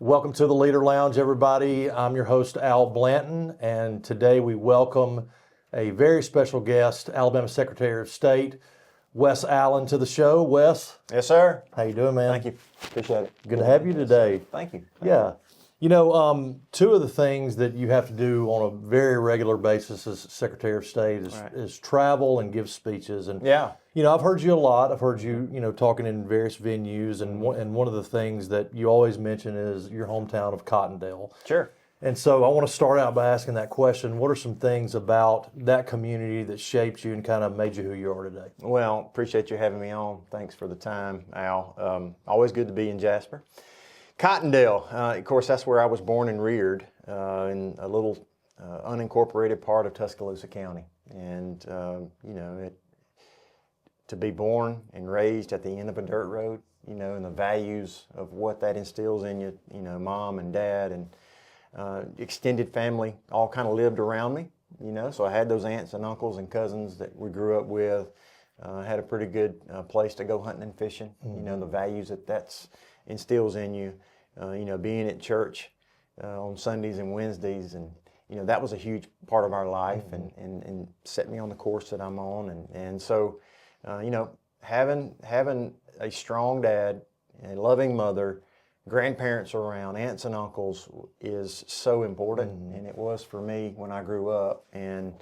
Welcome to the Leader Lounge, everybody. I'm your host, Al Blanton, and today we welcome a very special guest, Alabama Secretary of State, Wes Allen, to the show. Wes? Yes, sir. How you doing, man? Thank you. Appreciate it. Good to have you today. Thank you. Yeah. You know, two of the things that you have to do on a very regular basis as Secretary of State is travel and give speeches. And Yeah. you know, I've heard you a lot. I've heard you, talking in various venues, and one of the things that you always mention is your hometown of Cottondale. Sure. And so I want to start out by asking that question. What are some things about that community that shaped you and kind of made you who you are today? Well, appreciate you having me on. Thanks for the time, Al. Always good to be in Jasper. Cottondale, of course, that's where I was born and reared, in a little unincorporated part of Tuscaloosa County. And, to be born and raised at the end of a dirt road, and the values of what that instills in you, mom and dad and extended family all kind of lived around me, so I had those aunts and uncles and cousins that we grew up with. Had a pretty good place to go hunting and fishing, the values that instills in you, being at church on Sundays and Wednesdays, and that was a huge part of our life, and set me on the course that I'm on, and so having a strong dad, a loving mother, grandparents around, aunts and uncles is so important, and it was for me when I grew up, and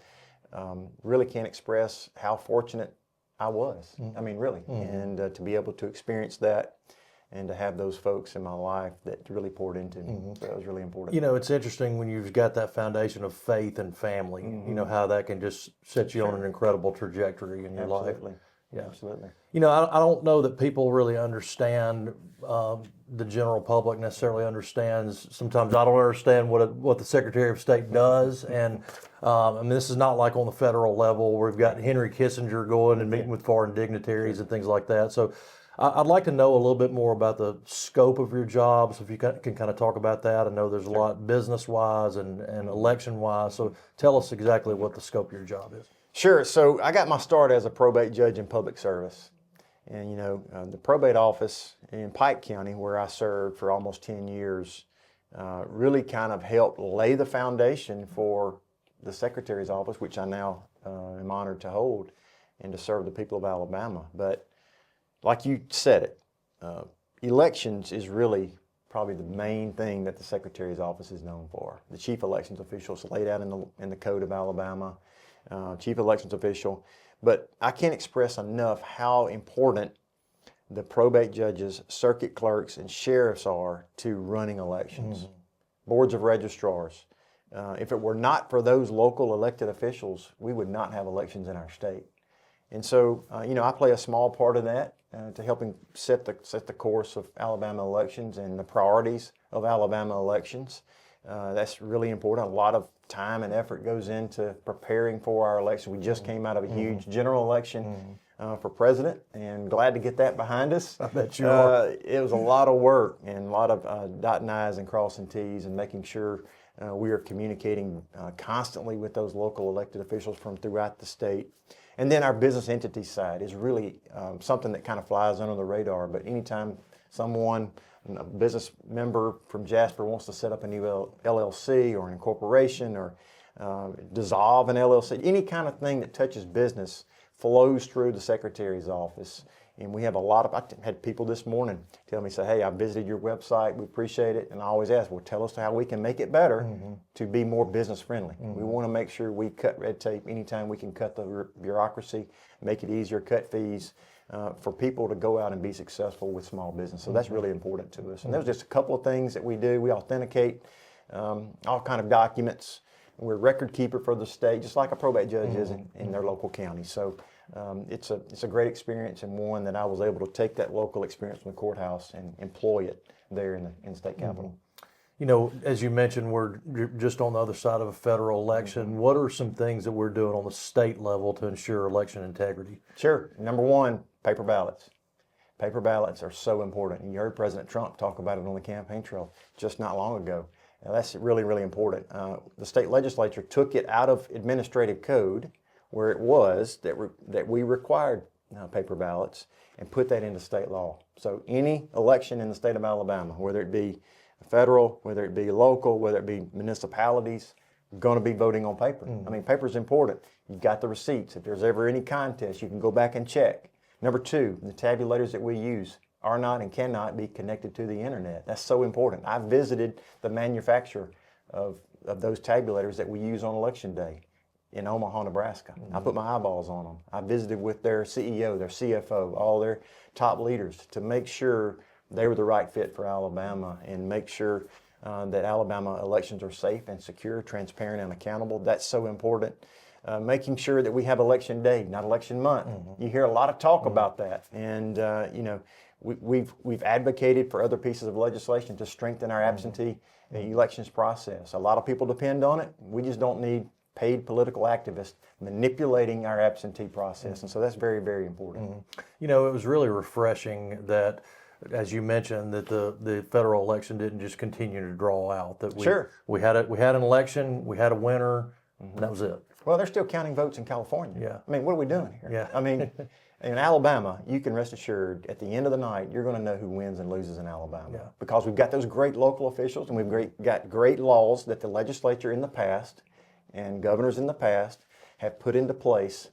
really can't express how fortunate I was. I mean, really, and to be able to experience that and to have those folks in my life that really poured into me. So that was really important. It's interesting when you've got that foundation of faith and family, how that can just set you on an incredible trajectory in your life. Yeah, absolutely. I don't know that people really understand, the general public necessarily understands. Sometimes I don't understand what the Secretary of State does. And this is not like on the federal level where we've got Henry Kissinger going and meeting with foreign dignitaries and things like that. So I'd like to know a little bit more about the scope of your job. So if you can kind of talk about that. I know there's a lot business-wise and election-wise. So tell us exactly what the scope of your job is. Sure. So I got my start as a probate judge in public service. And, the probate office in Pike County, where I served for almost 10 years, really kind of helped lay the foundation for the Secretary's office, which I now am honored to hold and to serve the people of Alabama. But like you said it, elections is really probably the main thing that the Secretary's office is known for. The chief elections official is laid out in the Code of Alabama. Chief elections official, but I can't express enough how important the probate judges, circuit clerks, and sheriffs are to running elections. Boards of registrars. If it were not for those local elected officials, we would not have elections in our state. And so, I play a small part of that to helping set the course of Alabama elections and the priorities of Alabama elections. That's really important. A lot of time and effort goes into preparing for our election. We just came out of a huge general election for president, and glad to get that behind us. I bet you are. It was a lot of work and a lot of dotting I's and crossing T's and making sure we are communicating constantly with those local elected officials from throughout the state. And then our business entity side is really something that kind of flies under the radar, but anytime someone, a business member from Jasper wants to set up a new LLC or an incorporation or dissolve an LLC, any kind of thing that touches business flows through the Secretary's office. And we have I had people this morning tell me, say, hey, I visited your website, we appreciate it. And I always ask, well, tell us how we can make it better to be more business friendly. We want to make sure we cut red tape anytime we can cut the bureaucracy, make it easier, cut fees. For people to go out and be successful with small business. So that's really important to us. And there's just a couple of things that we do. We authenticate all kind of documents. We're a record keeper for the state, just like a probate judge is in their local county. So it's a great experience, and one that I was able to take that local experience from the courthouse and employ it there in the state capitol. As you mentioned, we're just on the other side of a federal election. What are some things that we're doing on the state level to ensure election integrity? Sure. Number one, paper ballots. Paper ballots are so important. You heard President Trump talk about it on the campaign trail just not long ago. Now, that's really, really important. The state legislature took it out of administrative code, where it was that we required paper ballots, and put that into state law. So any election in the state of Alabama, whether it be federal, whether it be local, whether it be municipalities, going to be voting on paper. I mean, paper's important. You've got the receipts. If there's ever any contest, you can go back and check. Number two, the tabulators that we use are not and cannot be connected to the internet. That's so important. I visited the manufacturer of those tabulators that we use on election day in Omaha, Nebraska. I put my eyeballs on them. I visited with their CEO, their CFO, all their top leaders to make sure they were the right fit for Alabama and make sure that Alabama elections are safe and secure, transparent, and accountable. That's so important. Making sure that we have election day, not election month. You hear a lot of talk about that, and you know, we've advocated for other pieces of legislation to strengthen our absentee elections process. A lot of people depend on it. We just don't need paid political activists manipulating our absentee process, and so that's very, very important. You know, it was really refreshing that, as you mentioned, that the federal election didn't just continue to draw out. That we had an election, we had a winner, and that was it. Well, they're still counting votes in California. Yeah. I mean, what are we doing here? Yeah. I mean, in Alabama, you can rest assured at the end of the night, you're going to know who wins and loses in Alabama. Yeah. Because we've got those great local officials and we've got great laws that the legislature in the past and governors in the past have put into place,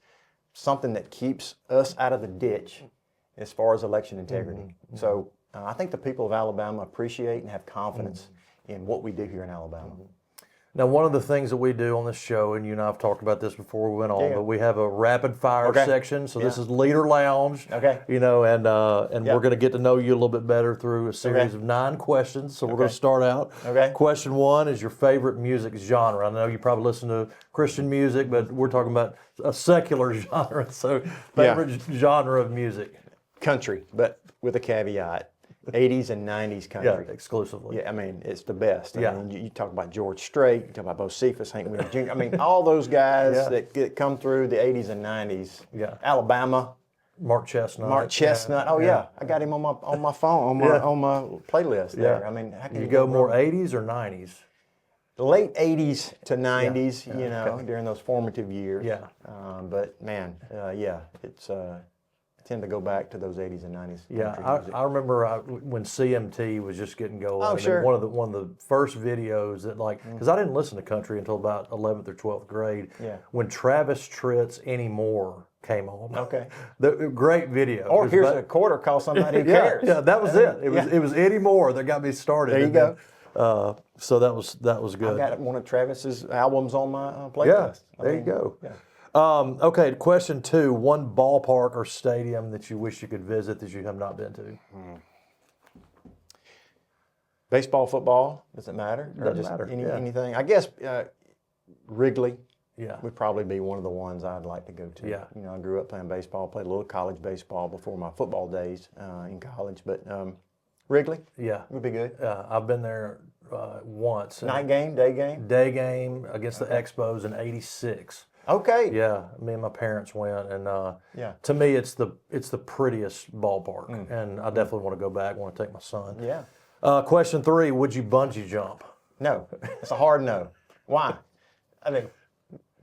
something that keeps us out of the ditch as far as election integrity. So I think the people of Alabama appreciate and have confidence in what we do here in Alabama. Now, one of the things that we do on this show, and you and I have talked about this before we went on, but we have a rapid fire section. So this is Leader Lounge. You know, and we're going to get to know you a little bit better through a series of 9 questions. So we're going to start out. Question 1 is your favorite music genre. I know you probably listen to Christian music, but we're talking about a secular genre. So favorite genre of music? Country, but with a caveat. 80s and 90s country. Yeah, exclusively. Yeah, I mean, it's the best. I mean, you talk about George Strait, you talk about Bo Cephas, Hank Williams Jr. I mean, all those guys that come through the 80s and 90s. Yeah. Alabama. Mark Chestnut. Mark Chestnut. Oh yeah, I got him on my phone, on my playlist there. I mean, how can you go more 80s or 90s? The late 80s to 90s, you know, during those formative years. Yeah. But man, it's. I tend to go back to those 80s and 90s. Yeah, I remember when CMT was just getting going. Oh, sure. One of the first videos that, like, because I didn't listen to country until about 11th or 12th grade. Yeah. When Travis Tritt's Anymore came on. Okay. The great video. Or here's a quarter, call somebody who cares. Yeah, that was it. It was Anymore that got me started. There you go. So that was good. I got one of Travis's albums on my playlist. Yeah, there you go. Yeah. Okay, question 2. One ballpark or stadium that you wish you could visit that you have not been to? Baseball, football, does it matter? Doesn't matter. Anything? I guess Wrigley would probably be one of the ones I'd like to go to. Yeah. You know, I grew up playing baseball, played a little college baseball before my football days in college, but Wrigley would be good. I've been there once. Night game, day game? Day game against the Expos in '86. Okay. Yeah, me and my parents went, and to me, it's the prettiest ballpark, and I definitely want to go back. I want to take my son. Yeah. Question 3: would you bungee jump? No, it's a hard no. Why? I mean,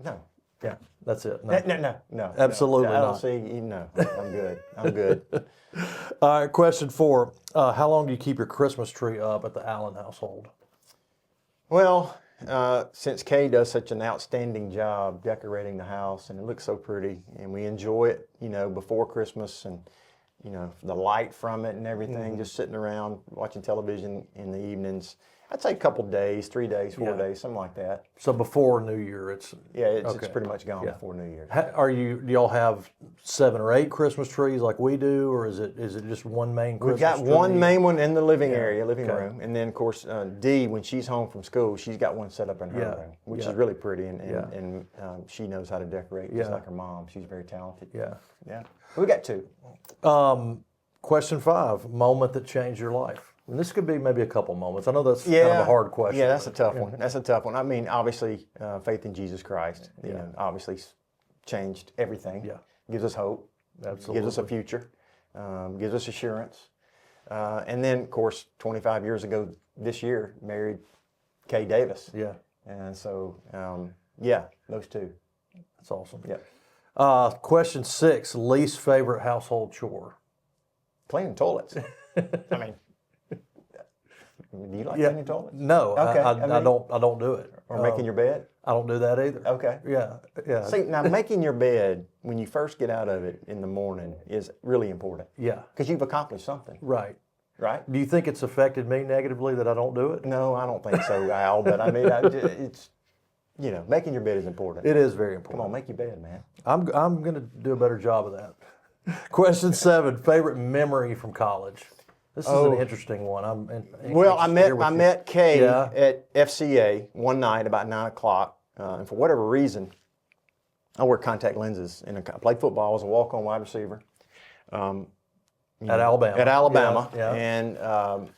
no. Yeah, that's it. No. Absolutely not. not. No, I'm good. I'm good. All right, question 4: how long do you keep your Christmas tree up at the Allen household? Well, since Kay does such an outstanding job decorating the house, and it looks so pretty, and we enjoy it, you know, before Christmas, and you know, the light from it and everything, just sitting around watching television in the evenings. I'd say a couple days, 3 days, 4 days, something like that. So before New Year, it's pretty much gone before New Year. Do y'all have 7 or 8 Christmas trees like we do, or is it just one main Christmas tree? We've got one main one in the living room, and then of course Dee, when she's home from school, she's got one set up in her room, which is really pretty, and she knows how to decorate just like her mom. She's very talented. Yeah. We got 2. Question 5: moment that changed your life. And this could be maybe a couple moments. I know that's kind of a hard question. Yeah, that's a tough one. That's a tough one. I mean, obviously, faith in Jesus Christ, you know, obviously changed everything. Yeah. Gives us hope. Absolutely. Gives us a future. Gives us assurance. And then, of course, 25 years ago this year, married Kay Davis. Yeah. And so, those 2. That's awesome. Yeah. Question 6: least favorite household chore. Cleaning toilets. I mean, Do you like cleaning toilets? No, Okay, I don't do it. Or making your bed? I don't do that either. Okay. Yeah. See, now making your bed when you first get out of it in the morning is really important. Yeah. Because you've accomplished something, Right. right? Do you think it's affected me negatively that I don't do it? No, I don't think so, Al. But I mean, it's making your bed is important. It is very Come important. on, make your bed, man. I'm going to do a better job of that. Question 7, favorite memory from college. This is an interesting one. Well, I met Kay Yeah. at FCA one night about 9 o'clock, and for whatever reason, I wear contact lenses. And I played football. I was a walk-on wide receiver. At Alabama. At Alabama. Yeah. And for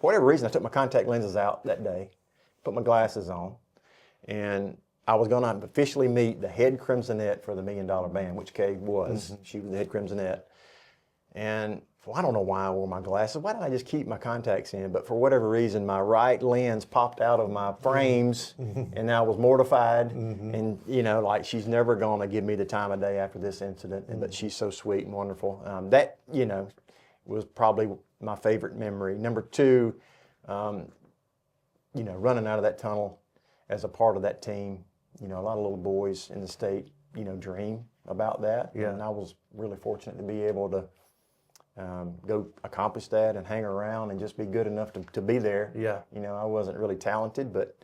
whatever reason, I took my contact lenses out that day, put my glasses on, and I was going to officially meet the head Crimsonette for the $1 Million Band, which Kay was. She was the head Crimsonette. And I don't know why I wore my glasses. Why didn't I just keep my contacts in? But for whatever reason, my right lens popped out of my frames, and I was mortified. And, like she's never going to give me the time of day after this incident. But she's so sweet and wonderful. That, was probably my favorite memory. Number 2, running out of that tunnel as a part of that team. A lot of little boys in the state, dream about that. Yeah. And I was really fortunate to be able to go accomplish that and hang around and just be good enough to be there. Yeah. I wasn't really talented, but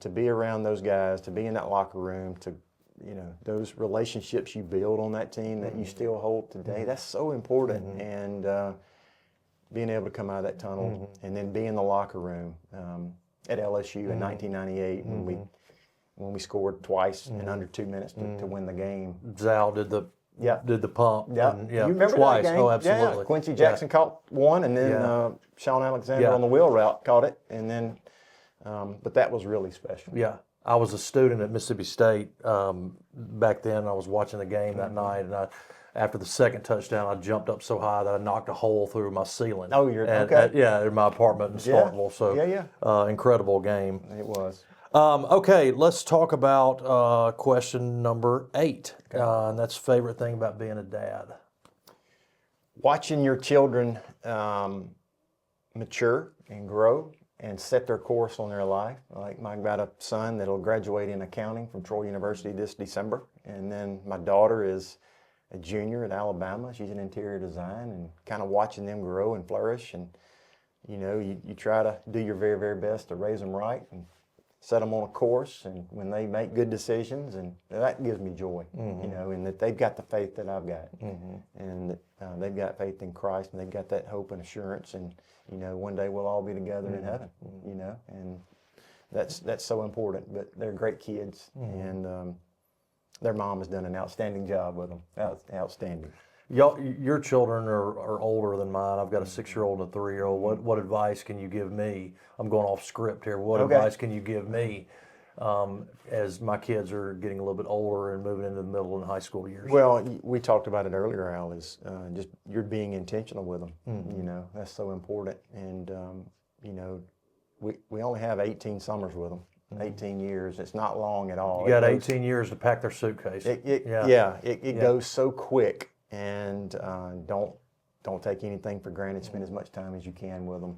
to be around those guys, to be in that locker room, to, those relationships you build on that team that you still hold today, that's so important. And being able to come out of that tunnel and then be in the locker room at LSU in 1998 when we scored twice in under 2 minutes to win the game. Zal did the pump. Yeah, And, you remember twice. that game? Oh, absolutely. Yeah. Quincy Jackson caught one, and then Sean Alexander on the wheel route caught it, and then, but that was really special. Yeah. I was a student at Mississippi State back then. I was watching the game that night, and after the second touchdown, I jumped up so high that I knocked a hole through my ceiling. Oh, okay. In my apartment in Starkville. So, incredible game. It was. Okay, let's talk about question number 8, and that's favorite thing about being a dad. Watching your children mature and grow and set their course on their life. Like I've got a son that'll graduate in accounting from Troy University this December, and then my daughter is a junior at Alabama. She's in interior design, and kind of watching them grow and flourish. And you try to do your very, very best to raise them right and set them on a course, and when they make good decisions, and that gives me joy, and that they've got the faith that I've got, and that they've got faith in Christ, and they've got that hope and assurance, and one day we'll all be together in heaven, and that's so important. But they're great kids, and their mom has done an outstanding job with them, outstanding. Your children are older than mine. I've got a 6-year-old and a 3-year-old. What advice can you give me? I'm going off script here. What advice can you give me as my kids are getting a little bit older and moving into the middle and high school years? Well, we talked about it earlier, Al, is just you're being intentional with them. That's so important. And, we only have 18 summers with them. 18 years. It's not long at all. You got 18 years to pack their suitcase. It goes so quick. And don't take anything for granted. Spend as much time as you can with them,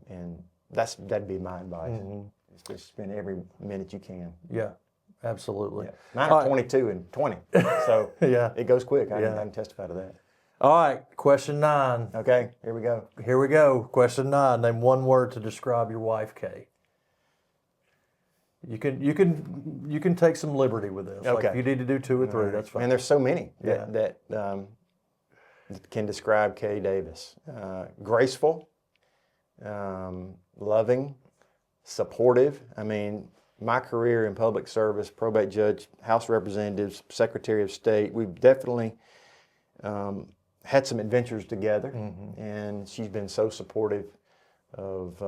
and that'd be my advice. Is just spend every minute you can. Yeah, absolutely. Mine are 22 and 20, so it goes quick. I can testify to that. All right, question 9. Okay, here we go. Here we go. Question 9. Name one word to describe your wife, Kay. You can take some liberty with this. Okay. Like if you need to do 2 or 3, that's fine. And there's so many that can describe Kay Davis. Graceful, loving, supportive. I mean, my career in public service, probate judge, House Representatives, Secretary of State, we've definitely had some adventures together, and she's been so supportive of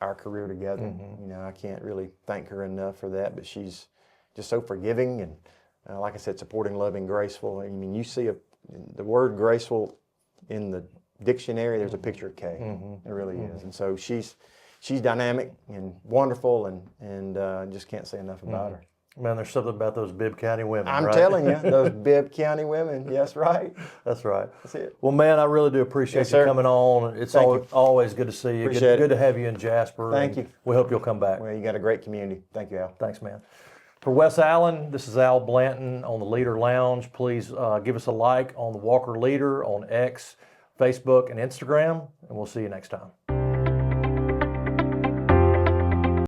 our career together. I can't really thank her enough for that, but she's just so forgiving and, like I said, supporting, loving, graceful. I mean, you see the word graceful in the dictionary, there's a picture of Kay. It really is. And so she's dynamic and wonderful, and just can't say enough about her. Man, there's something about those Bibb County women, I'm right? telling you, those Bibb County women. Yes, right. That's right. That's it. Well, man, I really do appreciate Yes, you sir. coming on. It's Thank you. always good to see you. Appreciate it. Good to have you in Jasper. Thank and you. We hope you'll come back. Well, you got a great community. Thank you, Al. Thanks, man. For Wes Allen, this is Al Blanton on the Leader Lounge. Please give us a like on the Walker Leader on X, Facebook, and Instagram, and we'll see you next time.